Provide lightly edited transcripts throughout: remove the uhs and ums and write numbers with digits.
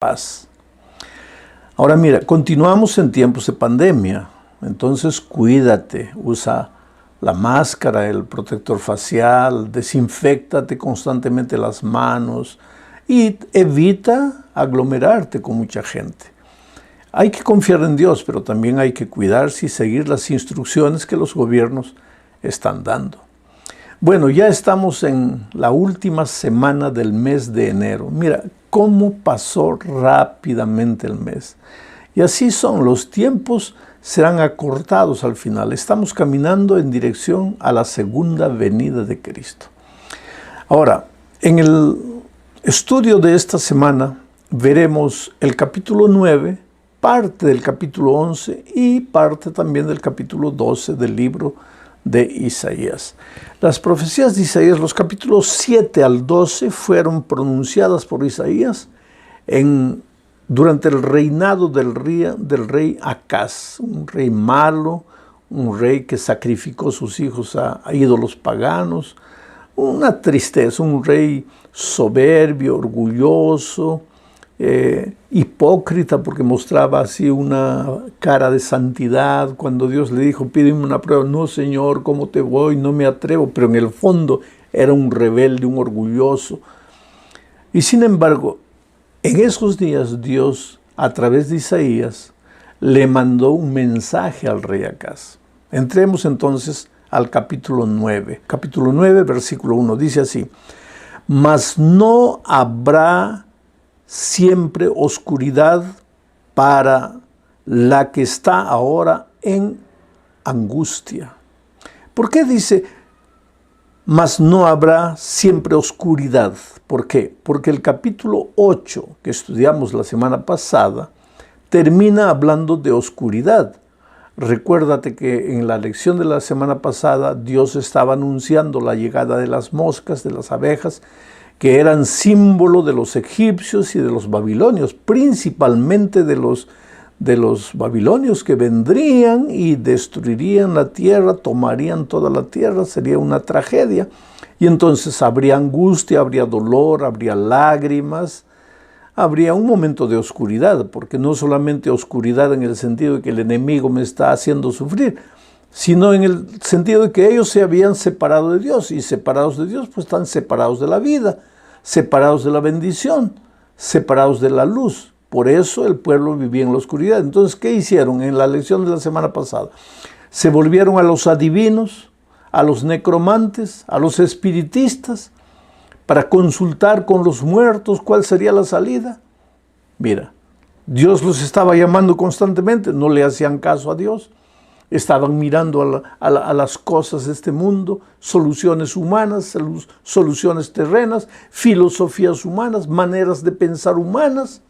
paz. Ahora mira, continuamos en tiempos de pandemia, entonces cuídate, usa la máscara, el protector facial, desinféctate constantemente las manos y evita aglomerarte con mucha gente. Hay que confiar en Dios, pero también hay que cuidarse y seguir las instrucciones que los gobiernos están dando. Bueno, ya estamos en la última semana del mes de enero. Mira cómo pasó rápidamente el mes. Y así son, los tiempos serán acortados al final. Estamos caminando en dirección a la segunda venida de Cristo. Ahora, en el estudio de esta semana veremos el capítulo 9, parte del capítulo 11 y parte también del capítulo 12 del libro de Isaías. Las profecías de Isaías, los capítulos 7 al 12, fueron pronunciadas por Isaías durante el reinado del rey Acaz, un rey malo, un rey que sacrificó sus hijos a ídolos paganos, una tristeza, un rey soberbio, orgulloso, hipócrita, porque mostraba así una cara de santidad. Cuando Dios le dijo, pídeme una prueba, no Señor, ¿cómo te voy? No me atrevo, pero en el fondo era un rebelde, un orgulloso. Y sin embargo, en esos días Dios, a través de Isaías, le mandó un mensaje al rey Acaz. Entremos entonces al capítulo 9. Capítulo 9, versículo 1, dice así: mas no habrá siempre oscuridad para la que está ahora en angustia. ¿Por qué dice, mas no habrá siempre oscuridad? ¿Por qué? Porque el capítulo 8, que estudiamos la semana pasada, termina hablando de oscuridad. Recuérdate que en la lección de la semana pasada, Dios estaba anunciando la llegada de las moscas, de las abejas, que eran símbolo de los egipcios y de los babilonios, principalmente de los babilonios que vendrían y destruirían la tierra, tomarían toda la tierra, sería una tragedia. Y entonces habría angustia, habría dolor, habría lágrimas, habría un momento de oscuridad, porque no solamente oscuridad en el sentido de que el enemigo me está haciendo sufrir, sino en el sentido de que ellos se habían separado de Dios, y separados de Dios, pues están separados de la vida, separados de la bendición, separados de la luz. Por eso el pueblo vivía en la oscuridad. Entonces, ¿qué hicieron en la lección de la semana pasada? Se volvieron a los adivinos, a los necromantes, a los espiritistas, para consultar con los muertos cuál sería la salida. Mira, Dios los estaba llamando constantemente, no le hacían caso a Dios. Estaban mirando a las cosas de este mundo, soluciones humanas, soluciones terrenas, filosofías humanas, maneras de pensar humanas,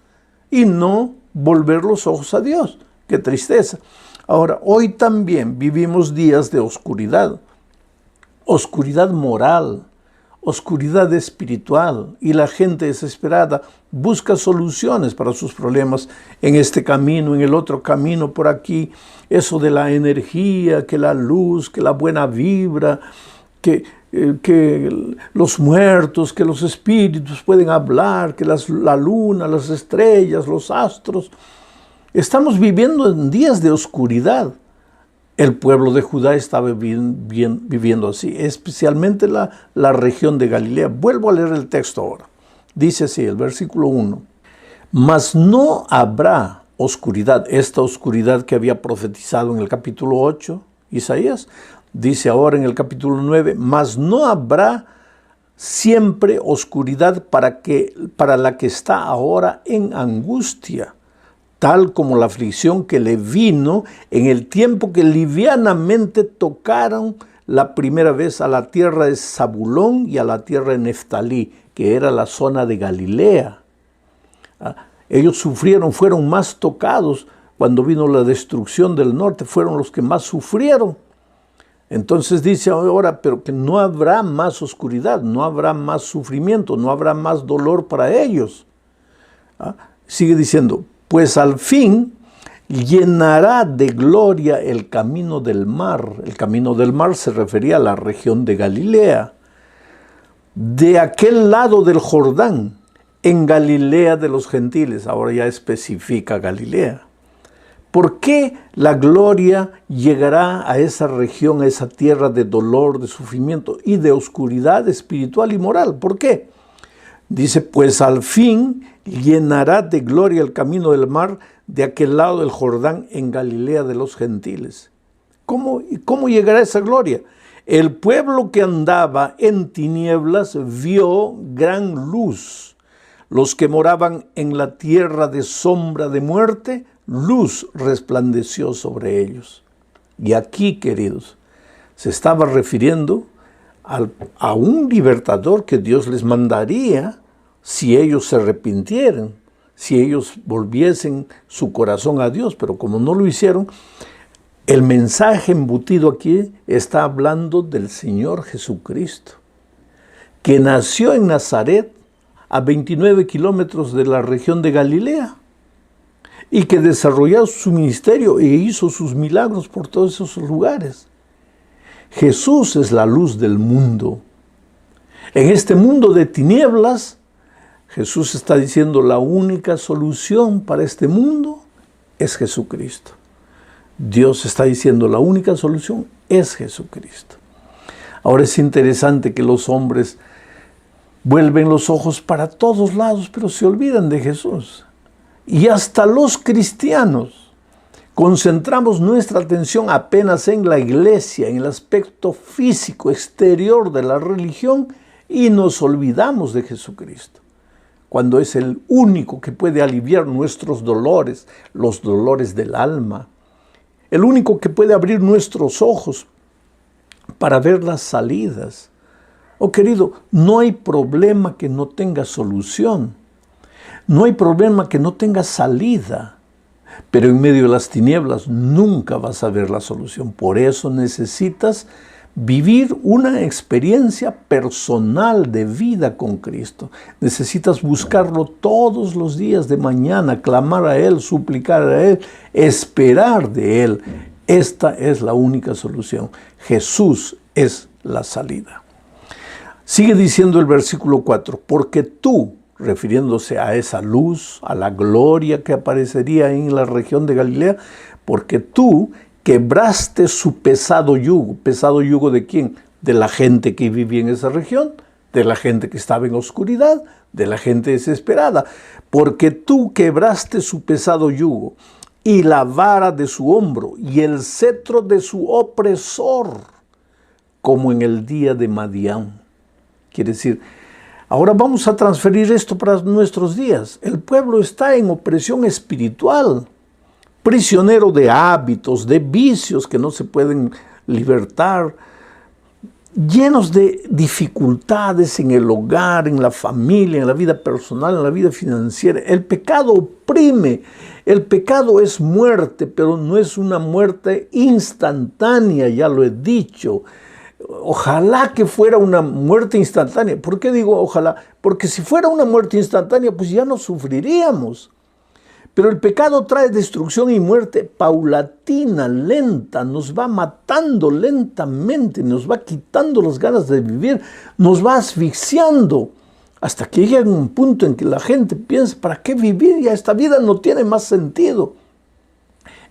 y no volver los ojos a Dios. ¡Qué tristeza! Ahora, hoy también vivimos días de oscuridad, oscuridad moral, oscuridad espiritual, y la gente desesperada busca soluciones para sus problemas en este camino, en el otro camino, por aquí. Eso de la energía, que la luz, que la buena vibra, que los muertos, que los espíritus pueden hablar, que la luna, las estrellas, los astros. Estamos viviendo en días de oscuridad. El pueblo de Judá estaba viviendo así, especialmente la región de Galilea. Vuelvo a leer el texto ahora. Dice así, el versículo 1. Mas no habrá oscuridad, esta oscuridad que había profetizado en el capítulo 8, Isaías, dice ahora en el capítulo 9, mas no habrá siempre oscuridad para la que está ahora en angustia, tal como la aflicción que le vino en el tiempo que livianamente tocaron la primera vez a la tierra de Zabulón y a la tierra de Neftalí, que era la zona de Galilea. Ellos sufrieron, fueron más tocados cuando vino la destrucción del norte, fueron los que más sufrieron. Entonces dice ahora, pero que no habrá más oscuridad, no habrá más sufrimiento, no habrá más dolor para ellos. Sigue diciendo, pues al fin llenará de gloria el camino del mar. El camino del mar se refería a la región de Galilea. De aquel lado del Jordán, en Galilea de los gentiles. Ahora ya especifica Galilea. ¿Por qué la gloria llegará a esa región, a esa tierra de dolor, de sufrimiento y de oscuridad espiritual y moral? ¿Por qué? Dice, pues al fin llenará de gloria el camino del mar de aquel lado del Jordán en Galilea de los gentiles. ¿Cómo llegará esa gloria? El pueblo que andaba en tinieblas vio gran luz. Los que moraban en la tierra de sombra de muerte, luz resplandeció sobre ellos. Y aquí, queridos, se estaba refiriendo a un libertador que Dios les mandaría si ellos se arrepintieran, si ellos volviesen su corazón a Dios. Pero como no lo hicieron, el mensaje embutido aquí está hablando del Señor Jesucristo, que nació en Nazaret, a 29 kilómetros de la región de Galilea, y que desarrolló su ministerio e hizo sus milagros por todos esos lugares. Jesús es la luz del mundo. En este mundo de tinieblas, Jesús está diciendo la única solución para este mundo es Jesucristo. Dios está diciendo la única solución es Jesucristo. Ahora es interesante que los hombres vuelven los ojos para todos lados, pero se olvidan de Jesús. Y hasta los cristianos concentramos nuestra atención apenas en la iglesia, en el aspecto físico, exterior de la religión, y nos olvidamos de Jesucristo, cuando es el único que puede aliviar nuestros dolores, los dolores del alma, el único que puede abrir nuestros ojos para ver las salidas. Oh querido, no hay problema que no tenga solución. No hay problema que no tenga salida. Pero en medio de las tinieblas nunca vas a ver la solución. Por eso necesitas vivir una experiencia personal de vida con Cristo. Necesitas buscarlo todos los días de mañana, clamar a Él, suplicar a Él, esperar de Él. Esta es la única solución. Jesús es la salida. Sigue diciendo el versículo 4, porque tú, refiriéndose a esa luz, a la gloria que aparecería en la región de Galilea, porque tú quebraste su pesado yugo. ¿Pesado yugo de quién? De la gente que vivía en esa región, de la gente que estaba en oscuridad, de la gente desesperada. Porque tú quebraste su pesado yugo y la vara de su hombro y el cetro de su opresor, como en el día de Madián. Quiere decir, ahora vamos a transferir esto para nuestros días. El pueblo está en opresión espiritual, prisionero de hábitos, de vicios que no se pueden libertar, llenos de dificultades en el hogar, en la familia, en la vida personal, en la vida financiera. El pecado oprime, el pecado es muerte, pero no es una muerte instantánea, ya lo he dicho. Ojalá que fuera una muerte instantánea. ¿Por qué digo ojalá? Porque si fuera una muerte instantánea, pues ya no sufriríamos. Pero el pecado trae destrucción y muerte paulatina, lenta, nos va matando lentamente, nos va quitando las ganas de vivir, nos va asfixiando, hasta que llega un punto en que la gente piensa, ¿para qué vivir? Ya esta vida no tiene más sentido.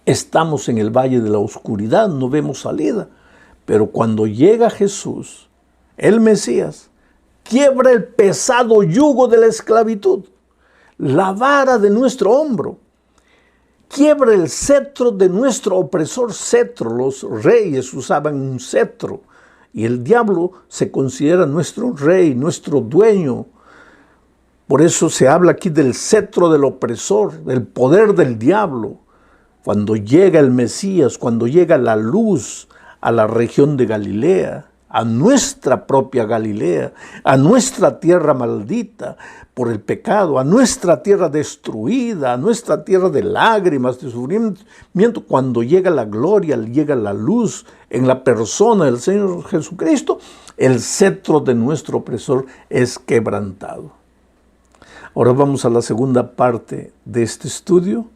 Estamos en el valle de la oscuridad, no vemos salida. Pero cuando llega Jesús, el Mesías, quiebra el pesado yugo de la esclavitud, la vara de nuestro hombro, quiebra el cetro de nuestro opresor. Cetro, los reyes usaban un cetro y el diablo se considera nuestro rey, nuestro dueño. Por eso se habla aquí del cetro del opresor, del poder del diablo. Cuando llega el Mesías, cuando llega la luz a la región de Galilea, a nuestra propia Galilea, a nuestra tierra maldita por el pecado, a nuestra tierra destruida, a nuestra tierra de lágrimas, de sufrimiento, cuando llega la gloria, llega la luz en la persona del Señor Jesucristo, el cetro de nuestro opresor es quebrantado. Ahora vamos a la segunda parte de este estudio,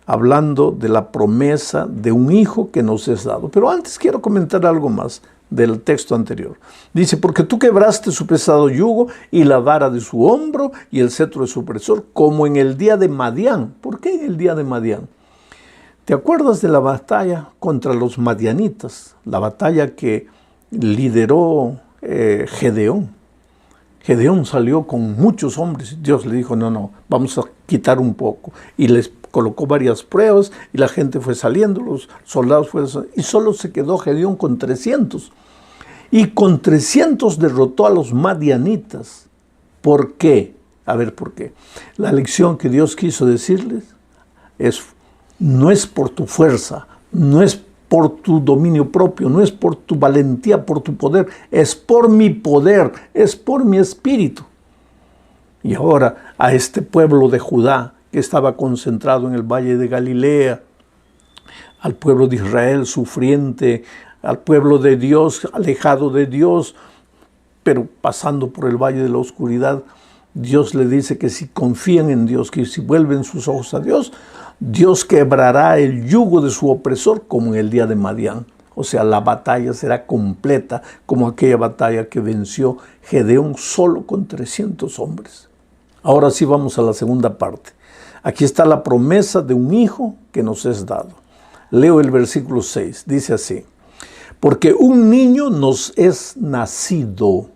hablando de la promesa de un hijo que nos es dado. Pero antes quiero comentar algo más. del texto anterior. Dice, porque tú quebraste su pesado yugo y la vara de su hombro y el cetro de su opresor, como en el día de Madián. ¿Por qué en el día de Madián? ¿Te acuerdas de la batalla contra los madianitas? La batalla que lideró Gedeón. Gedeón salió con muchos hombres. Dios le dijo, no, vamos a quitar un poco. Y les colocó varias pruebas y la gente fue saliendo, los soldados fueron saliendo, y solo se quedó Gedeón con 300. Y con 300 derrotó a los madianitas. ¿Por qué? A ver, ¿por qué? La lección que Dios quiso decirles no es por tu fuerza, no es por tu dominio propio, no es por tu valentía, por tu poder, es por mi poder, es por mi espíritu. Y ahora a este pueblo de Judá que estaba concentrado en el valle de Galilea, al pueblo de Israel sufriente, al pueblo de Dios alejado de Dios, pero pasando por el valle de la oscuridad, Dios le dice que si confían en Dios, que si vuelven sus ojos a Dios, Dios quebrará el yugo de su opresor como en el día de Madián. O sea, la batalla será completa como aquella batalla que venció Gedeón solo con 300 hombres. Ahora sí vamos a la segunda parte. Aquí está la promesa de un hijo que nos es dado. Leo el versículo 6, dice así. Porque un niño nos es nacido,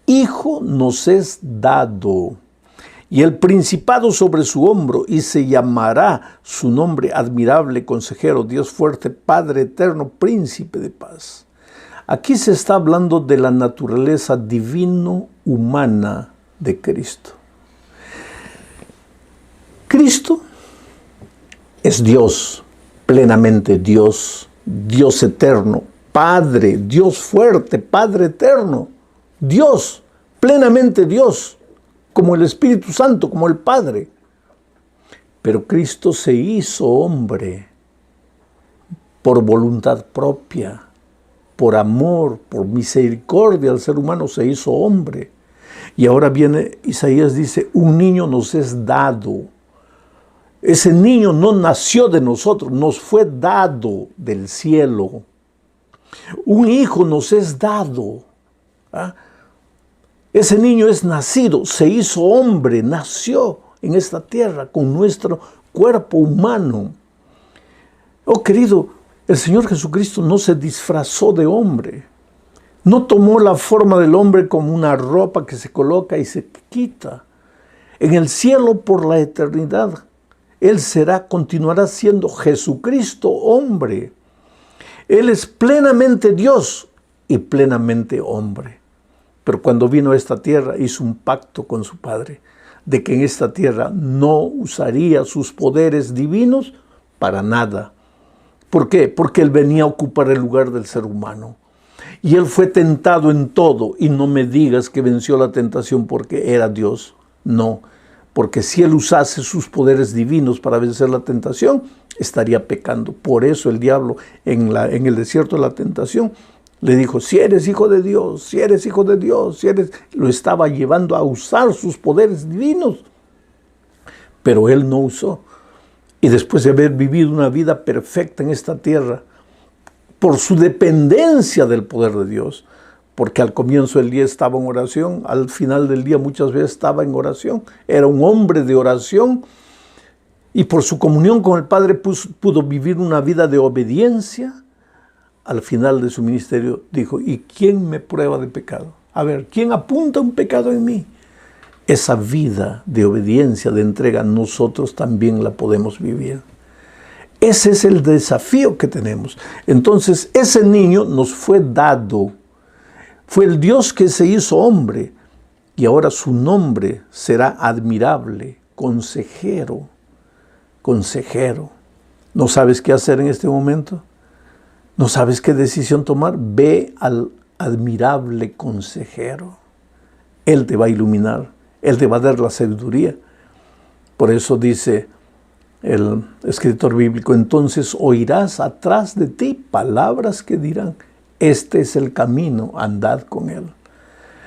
hijo nos es dado, y el principado sobre su hombro, y se llamará su nombre admirable, consejero, Dios fuerte, Padre eterno, príncipe de paz. Aquí se está hablando de la naturaleza divino-humana de Cristo. Cristo es Dios, plenamente Dios, Dios eterno, Padre, Dios fuerte, Padre eterno, Dios, plenamente Dios, como el Espíritu Santo, como el Padre. Pero Cristo se hizo hombre por voluntad propia, por amor, por misericordia al ser humano se hizo hombre. Y ahora viene Isaías, dice, un niño nos es dado. Ese niño no nació de nosotros, nos fue dado del cielo. Un hijo nos es dado. ¿Ah? Ese niño es nacido, se hizo hombre, nació en esta tierra con nuestro cuerpo humano. Oh querido, el Señor Jesucristo no se disfrazó de hombre. No tomó la forma del hombre como una ropa que se coloca y se quita. En el cielo por la eternidad, Él continuará siendo Jesucristo hombre. Él es plenamente Dios y plenamente hombre. Pero cuando vino a esta tierra hizo un pacto con su Padre de que en esta tierra no usaría sus poderes divinos para nada. ¿Por qué? Porque Él venía a ocupar el lugar del ser humano. Y Él fue tentado en todo. Y no me digas que venció la tentación porque era Dios. No, porque si Él usase sus poderes divinos para vencer la tentación, estaría pecando. Por eso el diablo en el desierto de la tentación le dijo, si eres hijo de Dios, si eres hijo de Dios, lo estaba llevando a usar sus poderes divinos. Pero Él no usó. Y después de haber vivido una vida perfecta en esta tierra, por su dependencia del poder de Dios, porque al comienzo del día estaba en oración, al final del día muchas veces estaba en oración, era un hombre de oración, y por su comunión con el Padre pudo vivir una vida de obediencia. Al final de su ministerio dijo, ¿y quién me prueba de pecado? A ver, ¿quién apunta un pecado en mí? Esa vida de obediencia, de entrega, nosotros también la podemos vivir. Ese es el desafío que tenemos. Entonces, ese niño nos fue dado. Fue el Dios que se hizo hombre. Y ahora su nombre será admirable, consejero. Consejero. ¿No sabes qué hacer en este momento? ¿No sabes qué decisión tomar? Ve al admirable consejero. Él te va a iluminar. Él te va a dar la sabiduría. Por eso dice el escritor bíblico, entonces oirás atrás de ti palabras que dirán, este es el camino, andad con él.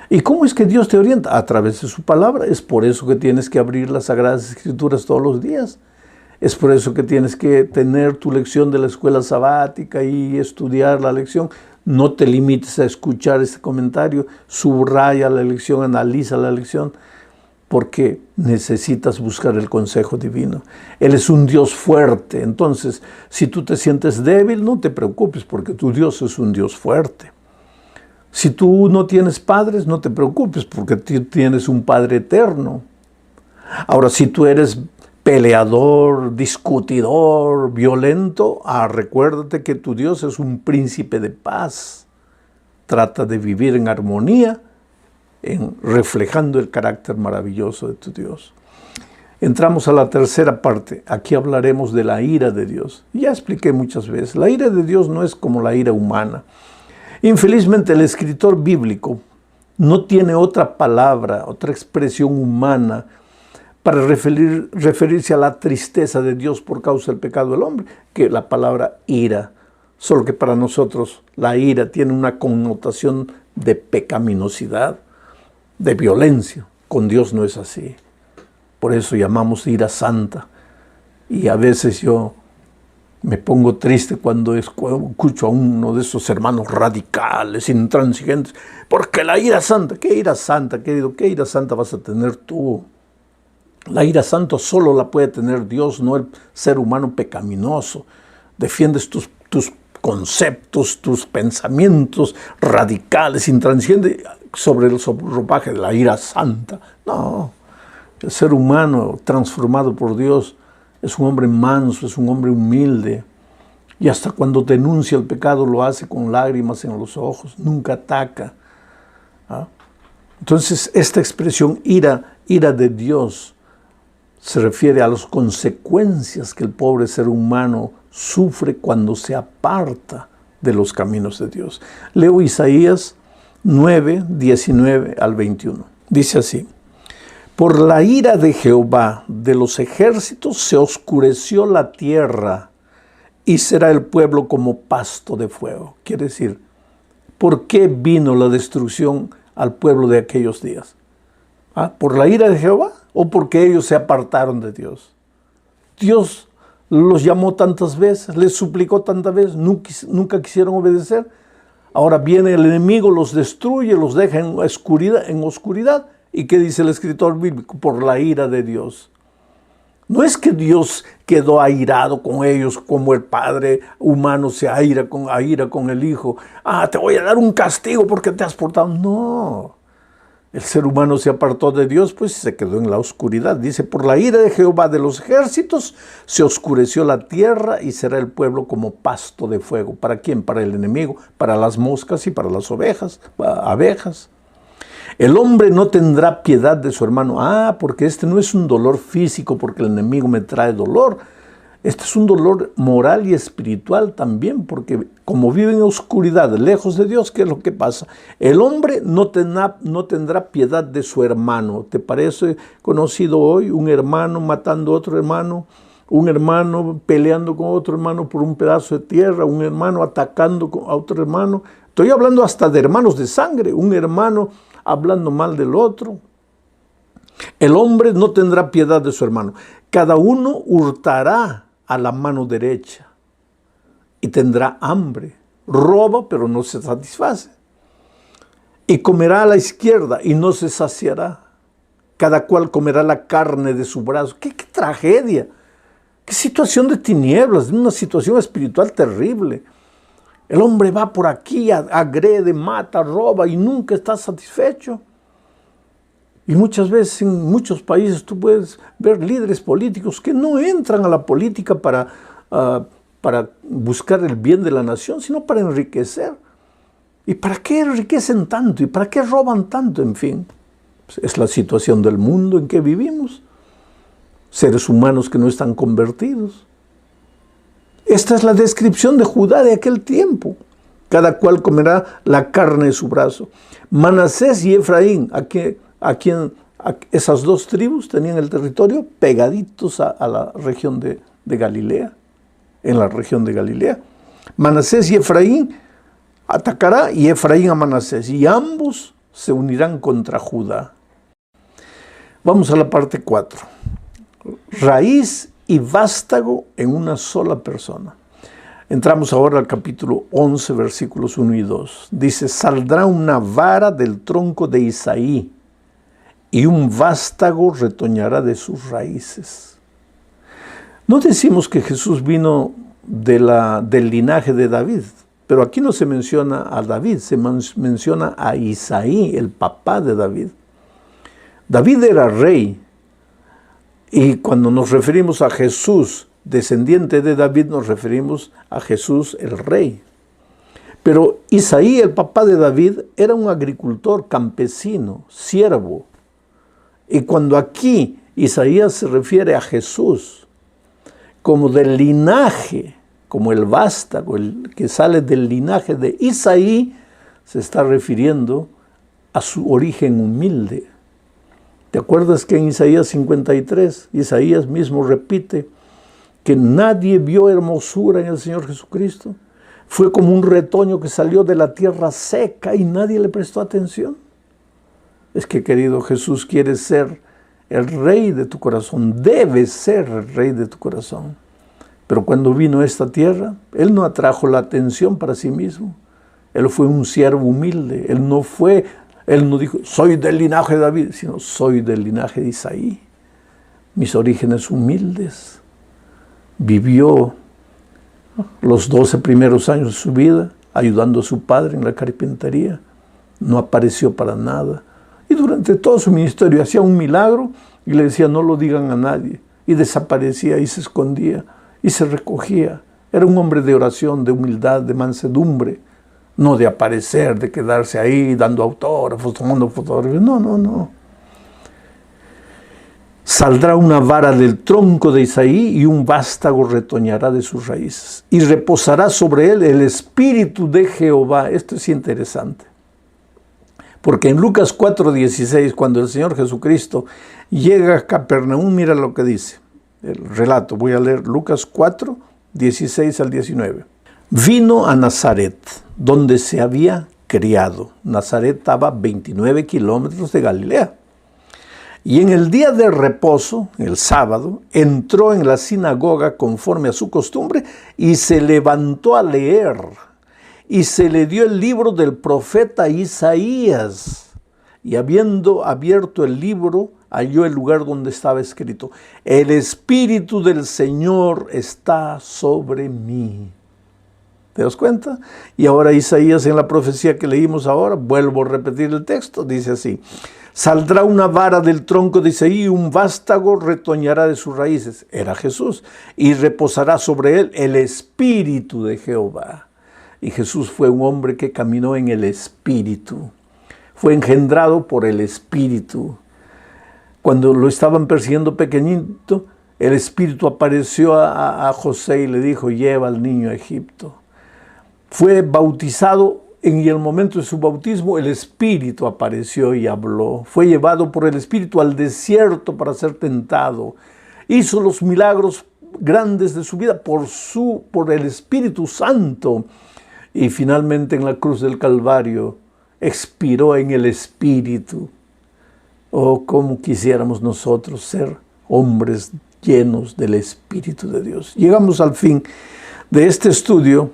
¿Y cómo es que Dios te orienta? A través de su palabra. Es por eso que tienes que abrir las Sagradas Escrituras todos los días. Es por eso que tienes que tener tu lección de la escuela sabática y estudiar la lección. No te limites a escuchar este comentario, subraya la lección, analiza la lección, porque necesitas buscar el consejo divino. Él es un Dios fuerte, entonces si tú te sientes débil, no te preocupes, porque tu Dios es un Dios fuerte. Si tú no tienes padres, no te preocupes, porque tú tienes un Padre eterno. Ahora, si tú eres peleador, discutidor, violento, recuérdate que tu Dios es un príncipe de paz. Trata de vivir en armonía, reflejando el carácter maravilloso de tu Dios. Entramos a la tercera parte. Aquí hablaremos de la ira de Dios. Ya expliqué muchas veces, la ira de Dios no es como la ira humana. Infelizmente, el escritor bíblico no tiene otra palabra, otra expresión humana para referirse a la tristeza de Dios por causa del pecado del hombre, que la palabra ira. Solo que para nosotros la ira tiene una connotación de pecaminosidad, de violencia. Con Dios no es así. Por eso llamamos ira santa. Y a veces yo me pongo triste cuando escucho a uno de esos hermanos radicales, intransigentes, porque la ira santa, ¿qué ira santa, querido? ¿Qué ira santa vas a tener tú? La ira santa solo la puede tener Dios, no el ser humano pecaminoso. Defiendes tus conceptos, tus pensamientos radicales, intransigentes, sobre el ropaje de la ira santa. No, el ser humano transformado por Dios es un hombre manso, es un hombre humilde. Y hasta cuando denuncia el pecado lo hace con lágrimas en los ojos, nunca ataca. Entonces, esta expresión ira de Dios se refiere a las consecuencias que el pobre ser humano sufre cuando se aparta de los caminos de Dios. Leo Isaías 9, 19 al 21. Dice así: por la ira de Jehová de los ejércitos se oscureció la tierra y será el pueblo como pasto de fuego. Quiere decir, ¿por qué vino la destrucción al pueblo de aquellos días? ¿Por la ira de Jehová o porque ellos se apartaron de Dios? Dios los llamó tantas veces, les suplicó tantas veces, nunca quisieron obedecer. Ahora viene el enemigo, los destruye, los deja en oscuridad. ¿Y qué dice el escritor bíblico? Por la ira de Dios. No es que Dios quedó airado con ellos como el padre humano se aira con el hijo. Te voy a dar un castigo porque te has portado. No. El ser humano se apartó de Dios, pues se quedó en la oscuridad. Dice, por la ira de Jehová de los ejércitos se oscureció la tierra y será el pueblo como pasto de fuego. ¿Para quién? Para el enemigo, para las moscas y para las abejas. El hombre no tendrá piedad de su hermano. Porque este no es un dolor físico, porque el enemigo me trae dolor. Este es un dolor moral y espiritual también, porque como vive en oscuridad, lejos de Dios, ¿qué es lo que pasa? El hombre no tendrá piedad de su hermano. ¿Te parece conocido hoy un hermano matando a otro hermano? Un hermano peleando con otro hermano por un pedazo de tierra, un hermano atacando a otro hermano. Estoy hablando hasta de hermanos de sangre, un hermano hablando mal del otro. El hombre no tendrá piedad de su hermano. Cada uno hurtará a la mano derecha y tendrá hambre. Roba, pero no se satisface. Y comerá a la izquierda y no se saciará. Cada cual comerá la carne de su brazo. ¡Qué tragedia! ¡Qué situación de tinieblas! Una situación espiritual terrible. El hombre va por aquí, agrede, mata, roba y nunca está satisfecho. Y muchas veces en muchos países tú puedes ver líderes políticos que no entran a la política para buscar el bien de la nación, sino para enriquecer. ¿Y para qué enriquecen tanto? ¿Y para qué roban tanto? En fin, es la situación del mundo en que vivimos. Seres humanos que no están convertidos. Esta es la descripción de Judá de aquel tiempo. Cada cual comerá la carne de su brazo. Manasés y Efraín, esas dos tribus tenían el territorio pegaditos a la región de Galilea, en la región de Galilea. Manasés y Efraín atacará y Efraín a Manasés, y ambos se unirán contra Judá. Vamos a la parte 4. Raíz y vástago en una sola persona. Entramos ahora al capítulo 11, versículos 1 y 2. Dice, saldrá una vara del tronco de Isaí, y un vástago retoñará de sus raíces. No decimos que Jesús vino del linaje de David, pero aquí no se menciona a David, se menciona a Isaí, el papá de David. David era rey, y cuando nos referimos a Jesús, descendiente de David, nos referimos a Jesús el rey. Pero Isaí, el papá de David, era un agricultor, campesino, siervo. Y cuando aquí Isaías se refiere a Jesús como del linaje, como el vástago, el que sale del linaje de Isaí, se está refiriendo a su origen humilde. ¿Te acuerdas que en Isaías 53, Isaías mismo repite que nadie vio hermosura en el Señor Jesucristo? Fue como un retoño que salió de la tierra seca y nadie le prestó atención. Es que, querido, Jesús quiere ser el rey de tu corazón, debe ser el rey de tu corazón. Pero cuando vino a esta tierra, Él no atrajo la atención para sí mismo. Él fue un siervo humilde. Él no dijo, soy del linaje de David, sino soy del linaje de Isaí. Mis orígenes humildes. Vivió los 12 primeros años de su vida ayudando a su padre en la carpintería. No apareció para nada. Y durante todo su ministerio hacía un milagro y le decía, no lo digan a nadie. Y desaparecía y se escondía y se recogía. Era un hombre de oración, de humildad, de mansedumbre. No de aparecer, de quedarse ahí dando autógrafos, tomando fotografías. No. Saldrá una vara del tronco de Isaí y un vástago retoñará de sus raíces. Y reposará sobre él el espíritu de Jehová. Esto es interesante. Porque en Lucas 4:16, cuando el Señor Jesucristo llega a Capernaum, mira lo que dice el relato. Voy a leer Lucas 4:16 al 19. Vino a Nazaret, donde se había criado. Nazaret estaba a 29 kilómetros de Galilea. Y en el día de reposo, el sábado, entró en la sinagoga conforme a su costumbre y se levantó a leer. Y se le dio el libro del profeta Isaías. Y habiendo abierto el libro, halló el lugar donde estaba escrito, el Espíritu del Señor está sobre mí. ¿Te das cuenta? Y ahora Isaías, en la profecía que leímos ahora, vuelvo a repetir el texto, dice así, saldrá una vara del tronco de Isaí y un vástago retoñará de sus raíces. Era Jesús. Y reposará sobre él el Espíritu de Jehová. Y Jesús fue un hombre que caminó en el Espíritu. Fue engendrado por el Espíritu. Cuando lo estaban persiguiendo pequeñito, el Espíritu apareció a José y le dijo, lleva al niño a Egipto. Fue bautizado. En el momento de su bautismo, el Espíritu apareció y habló. Fue llevado por el Espíritu al desierto para ser tentado. Hizo los milagros grandes de su vida por el Espíritu Santo. Y finalmente en la cruz del Calvario expiró en el Espíritu. Oh, cómo quisiéramos nosotros ser hombres llenos del Espíritu de Dios. Llegamos al fin de este estudio.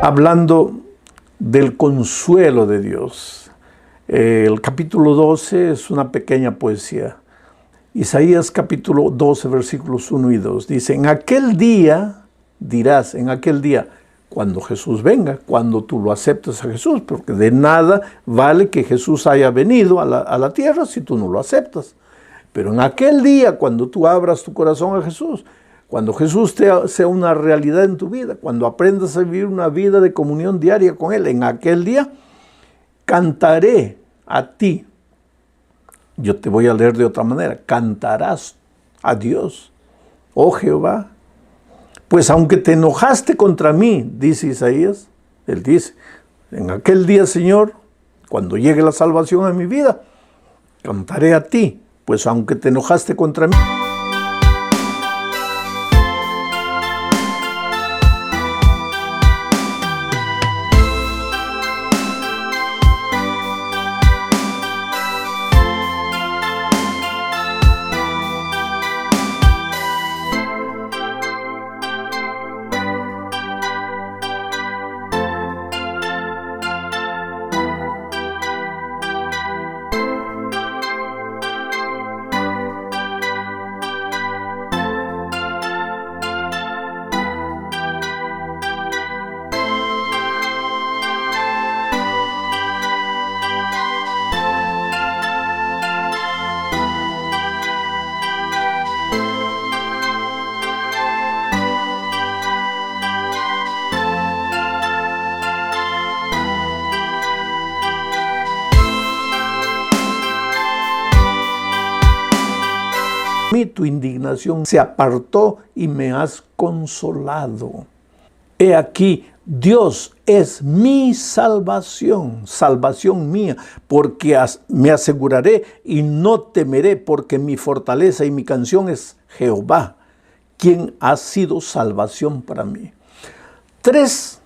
Hablando del consuelo de Dios. El capítulo 12 es una pequeña poesía. Isaías capítulo 12, versículos 1 y 2. Dice, en aquel día dirás, en aquel día, cuando Jesús venga, cuando tú lo aceptes a Jesús, porque de nada vale que Jesús haya venido a la tierra si tú no lo aceptas. Pero en aquel día, cuando tú abras tu corazón a Jesús, cuando Jesús sea una realidad en tu vida, cuando aprendas a vivir una vida de comunión diaria con Él, en aquel día cantaré a ti. Yo te voy a leer de otra manera. Cantarás a Dios, oh Jehová. Pues aunque te enojaste contra mí, dice Isaías, él dice, en aquel día, Señor, cuando llegue la salvación a mi vida, cantaré a ti, pues aunque te enojaste contra mí. Tu indignación se apartó y me has consolado. He aquí, Dios es mi salvación, salvación mía, porque me aseguraré y no temeré, porque mi fortaleza y mi canción es Jehová, quien ha sido salvación para mí. 3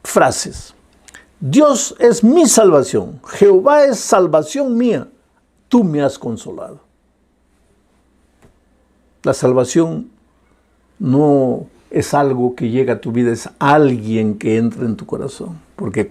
frases. Dios es mi salvación, Jehová es salvación mía, tú me has consolado. La salvación no es algo que llega a tu vida, es alguien que entra en tu corazón. Porque